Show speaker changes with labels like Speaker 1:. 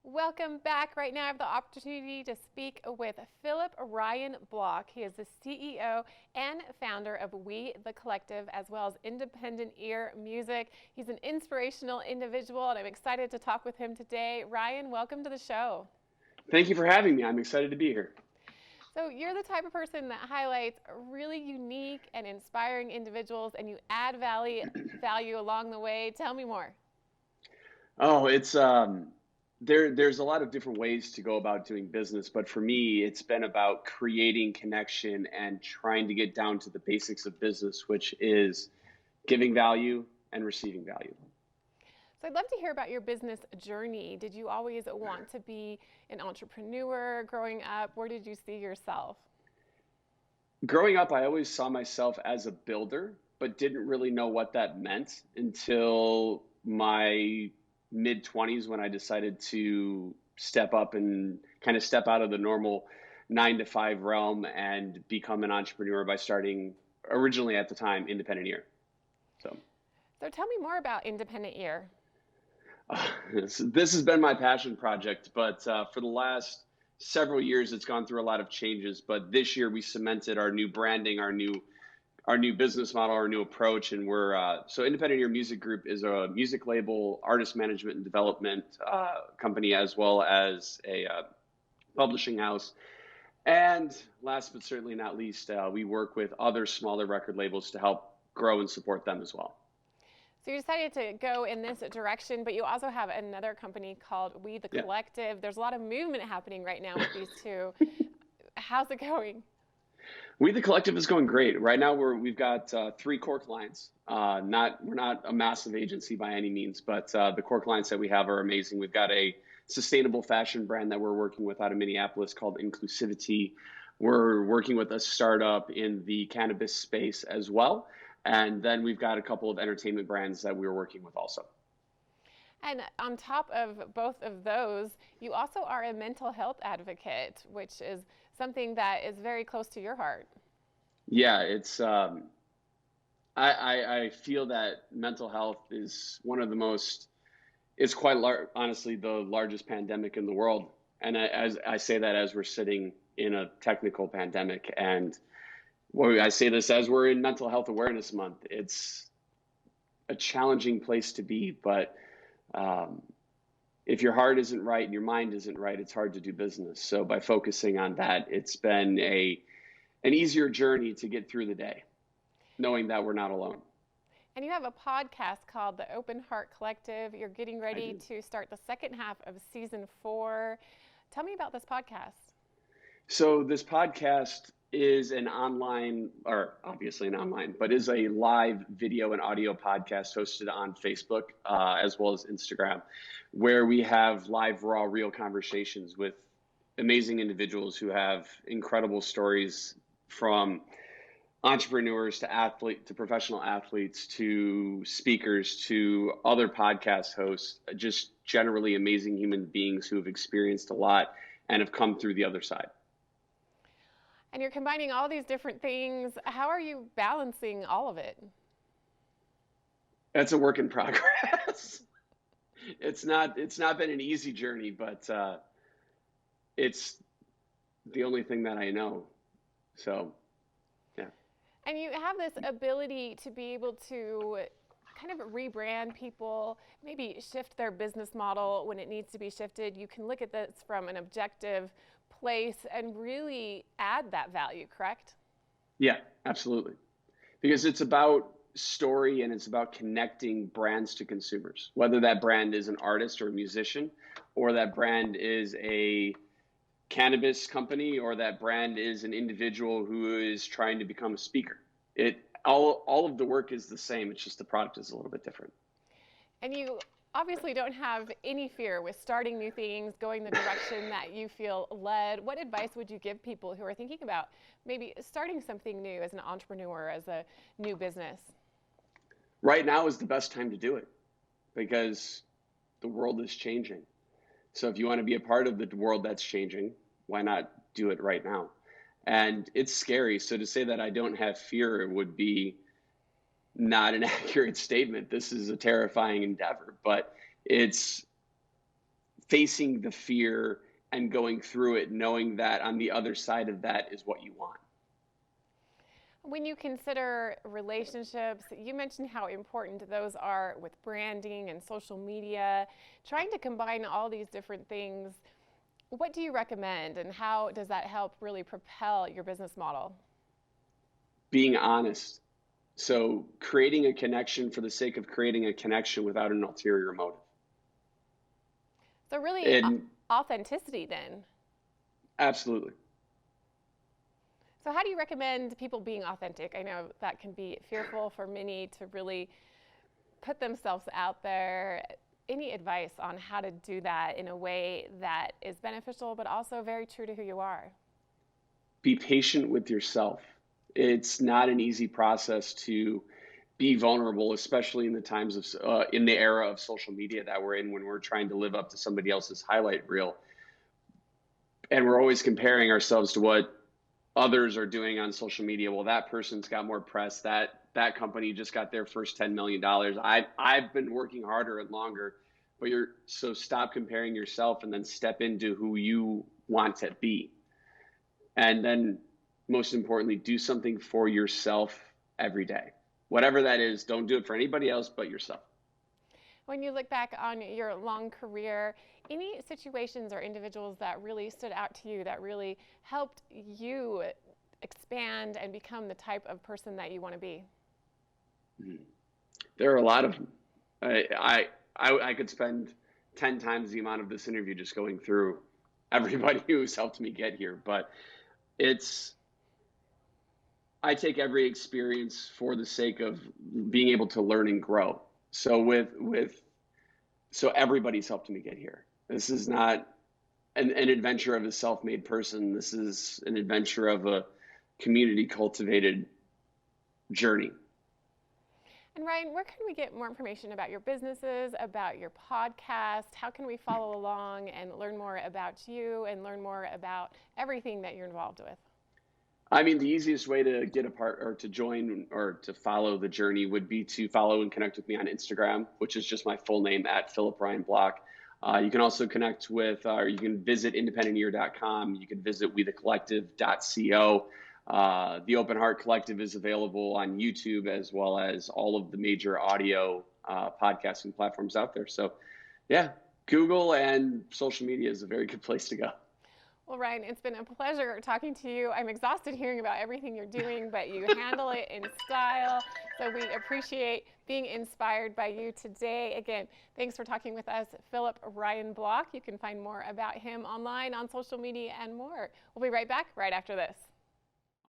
Speaker 1: Welcome back. Right now, I have the opportunity to speak with Phillip Ryan Block. He is the CEO and founder of We the Collective, as well as Independent Ear Music. He's an inspirational individual, and I'm excited to talk with him today. Ryan, welcome to the show.
Speaker 2: Thank you for having me. I'm excited to be here.
Speaker 1: So, you're the type of person that highlights really unique and inspiring individuals, and you add value along the way. Tell me more.
Speaker 2: Oh, it's there's a lot of different ways to go about doing business, but for me, it's been about creating connection and trying to get down to the basics of business, which is giving value and receiving value.
Speaker 1: So I'd love to hear about your business journey. Did you always want to be an entrepreneur growing up? Where did you see yourself?
Speaker 2: Growing up, I always saw myself as a builder, but didn't really know what that meant until my mid 20s when I decided to step up and kind of step out of the normal 9 to 5 realm and become an entrepreneur by starting originally at the time independent ear. So
Speaker 1: So tell me more about Independent Ear.
Speaker 2: this has been my passion project, but for the last several years, it's gone through a lot of changes. But this year, we cemented our new branding, our new business model, our new approach, and we're so Independent Ear Music Group is a music label, artist management and development company, as well as a publishing house. And last but certainly not least, we work with other smaller record labels to help grow and support them as well.
Speaker 1: So you decided to go in this direction, but you also have another company called We the
Speaker 2: Yeah.
Speaker 1: Collective. There's a lot of movement happening right now with these two. How's it going?
Speaker 2: We the collective is going great. Right now we've got 3 core clients. Not We're not a massive agency by any means, but the core clients that we have are amazing. We've got a sustainable fashion brand that we're working with out of Minneapolis called Inclusivity. We're working with a startup in the cannabis space as well. And then we've got a couple of entertainment brands that we're working with also.
Speaker 1: And on top of both of those, you also are a mental health advocate, which is something that is very close to your heart.
Speaker 2: Yeah, it's I feel that mental health is one of the most, it's quite honestly the largest pandemic in the world. And as I say that as we're sitting in a technical pandemic, and I say this as we're in Mental Health Awareness Month. It's a challenging place to be, but um, if your heart isn't right and your mind isn't right, it's hard to do business. So by focusing on that, it's been a an easier journey to get through the day, knowing that we're not alone.
Speaker 1: And you have a podcast called The Open Heart Collective. You're getting
Speaker 2: I
Speaker 1: ready
Speaker 2: do.
Speaker 1: to start the second half of season 4. Tell me about this podcast.
Speaker 2: So this podcast is an online, or obviously an online, but is a live video and audio podcast hosted on Facebook as well as Instagram, where we have live, raw, real conversations with amazing individuals who have incredible stories, from entrepreneurs to athlete to professional athletes to speakers to other podcast hosts, just generally amazing human beings who have experienced a lot and have come through the other side.
Speaker 1: And you're combining all these different things. How are you balancing all of it?
Speaker 2: That's a work in progress. It's not been an easy journey, but it's the only thing that I know. So yeah.
Speaker 1: And you have this ability to be able to kind of rebrand people, maybe shift their business model when it needs to be shifted. You can look at this from an objective place and really add that value, correct?
Speaker 2: Yeah, absolutely. Because it's about story and it's about connecting brands to consumers, whether that brand is an artist or a musician, or that brand is a cannabis company, or that brand is an individual who is trying to become a speaker. All of the work is the same. It's just the product is a little bit different.
Speaker 1: And you obviously don't have any fear with starting new things, going the direction that you feel led. What advice would you give people who are thinking about maybe starting something new as an entrepreneur, as a new business?
Speaker 2: Right now is the best time to do it because the world is changing. So if you want to be a part of the world that's changing, why not do it right now? And it's scary. So to say that I don't have fear would be not an accurate statement. This is a terrifying endeavor, but it's facing the fear and going through it, knowing that on the other side of that is what you want.
Speaker 1: When you consider relationships, you mentioned how important those are with branding and social media, trying to combine all these different things. What do you recommend, and how does that help really propel your business model?
Speaker 2: Being honest. So creating a connection for the sake of creating a connection without an ulterior motive.
Speaker 1: So really,
Speaker 2: And
Speaker 1: authenticity then.
Speaker 2: absolutely.
Speaker 1: So how do you recommend people being authentic? I know that can be fearful for many to really put themselves out there. Any advice on how to do that in a way that is beneficial but also very true to who you are?
Speaker 2: Be patient with yourself. It's not an easy process to be vulnerable, especially in the times of in the era of social media that we're in, when we're trying to live up to somebody else's highlight reel, and we're always comparing ourselves to what others are doing on social media. Well, that person's got more press. That company just got their first $10 million. I've been working harder and longer, but so stop comparing yourself and then step into who you want to be. And then most importantly, do something for yourself every day. Whatever that is, don't do it for anybody else but yourself.
Speaker 1: When you look back on your long career, any situations or individuals that really stood out to you that really helped you expand and become the type of person that you want to be?
Speaker 2: There are a lot of them. I could spend 10 times the amount of this interview just going through everybody who's helped me get here, but I take every experience for the sake of being able to learn and grow. So so everybody's helped me get here. This is not an adventure of a self-made person. This is an adventure of a community cultivated journey.
Speaker 1: And Ryan, where can we get more information about your businesses, about your podcast? How can we follow along and learn more about you and learn more about everything that you're involved with?
Speaker 2: I mean, the easiest way to get a part or to join or to follow the journey would be to follow and connect with me on Instagram, which is just my full name at Phillip Ryan Block. You can also connect with, or you can visit independentear.com. You can visit wethecollective.co. The Open Heart Collective is available on YouTube as well as all of the major audio podcasting platforms out there. So, yeah, Google and social media is a very good place to go.
Speaker 1: Well, Ryan, it's been a pleasure talking to you. I'm exhausted hearing about everything you're doing, but you handle it in style. So we appreciate being inspired by you today. Again, thanks for talking with us, Phillip Ryan Block. You can find more about him online, on social media, and more. We'll be right back right after this.